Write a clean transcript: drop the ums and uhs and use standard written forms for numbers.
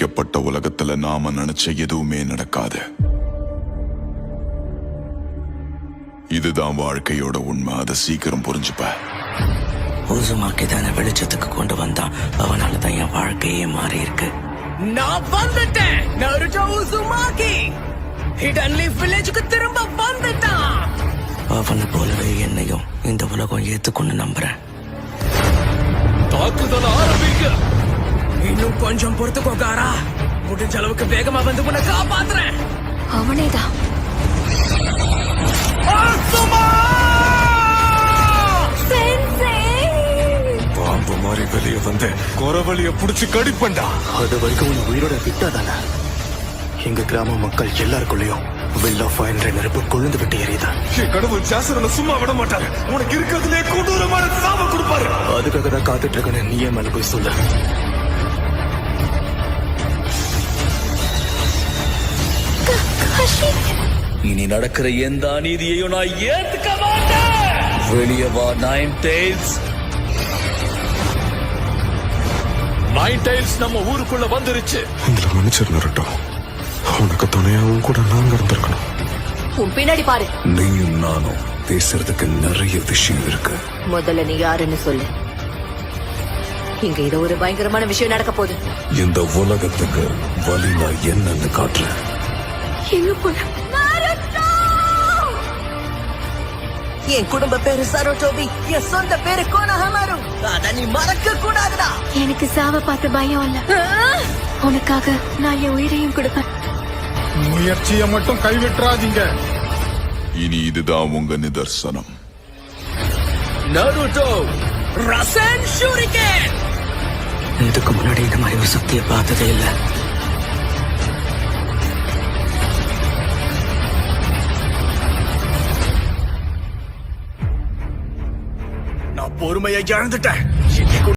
அழிக்கப்பட்ட உலகத்துல நாம நினைச்ச எதுவுமே நடக்காது. இதுதான் வாழ்க்கையோட உண்மை. அதை சீக்கிரம் புரிஞ்சுப்ப. ஊசுமாக்கி தானே வெளிச்சத்துக்கு கொண்டு வந்தான். அவனால தான் என் வாழ்க்கையே மாறி இருக்கு. நான் வந்துட்டேன். நருட்டோ உசுமாக்கி ஹிடன் லீஃப் வில்லேஜுக்கு திரும்ப வந்துட்டான். அவனை போலவே என்னையும் இந்த உலகம் ஏத்துக்கொண்டு நம்புறேன். தாக்குதல் ஆரம்பிக்க இன்னும் கொஞ்சம் பொறுத்துக்கோக்காரா. முடிஞ்ச அளவுக்கு வேகமா வந்து உன்னை காப்பாத்துறேன். அவனேதான். பாம்பு மாதிரி வெளியே வந்து குறவழிய புடிச்சு கடிப்பண்டா. அது வரைக்கும் உன் உயிரோட விட்டாதானே எங்க கிராம மக்கள் எல்லாருக்குள்ளயும் வெள்ள ஃபயன்ற நெருப்பு கொழுந்து விட்டு எறியுதா. கடவுள் ஜாசரனை சும்மா விட மாட்டாரு. உனக்கு இருக்கிறதுலே கொடூரமான சாப கொடுப்பாரு. அதுக்காக தான் காத்துட்டு இருக்கேன்னு நீயே மேல போய் சொல்ல. இனி நடக்கிற எந்த அநீதியையும் நான் ஏத்துக்க மாட்டேன். வெளியே வா நைன் டெய்ல்ஸ். நைன் டெய்ல்ஸ் நம்ம ஊருக்குள்ள வந்துருச்சு. இதுல மன்னிச்சிரு நருட்டோ. உனக்கு துணையாவும் கூட நாங்க இருந்திருக்கணும். உன் பின்னாடி பாரு. நீயும் நானும் பேசுறதுக்கு நிறைய விஷயம் இருக்கு. முதல்ல நீ யாருன்னு சொல்லு. இங்க ஏதோ ஒரு பயங்கரமான விஷயம் நடக்க போகுது. இந்த உலகத்துக்கு வழி நான் என்னன்னு காட்டுறேன். எங்க போன என் குடும்ப பேரு சரோட்டோபி. என் சொந்த பேரு கோனஹமாரு. அத நீ மறக்க கூடாதுடா. எனக்கு சாவ பார்த்து பயம் இல்ல. உனக்காக நான் என் உயிரையும் கொடுப்பேன். முயற்சியை மட்டும் கைவிட்டுறாதீங்க. இனி இதுதான் உங்க நிதர்சனம். நருட்டோ ரசன் ஷூரிகேன். இதுக்கு முன்னாடி இந்த மாதிரி ஒரு சக்தியை பார்த்ததே இல்ல. நான் பொறுமையை இழந்துட்டேன்.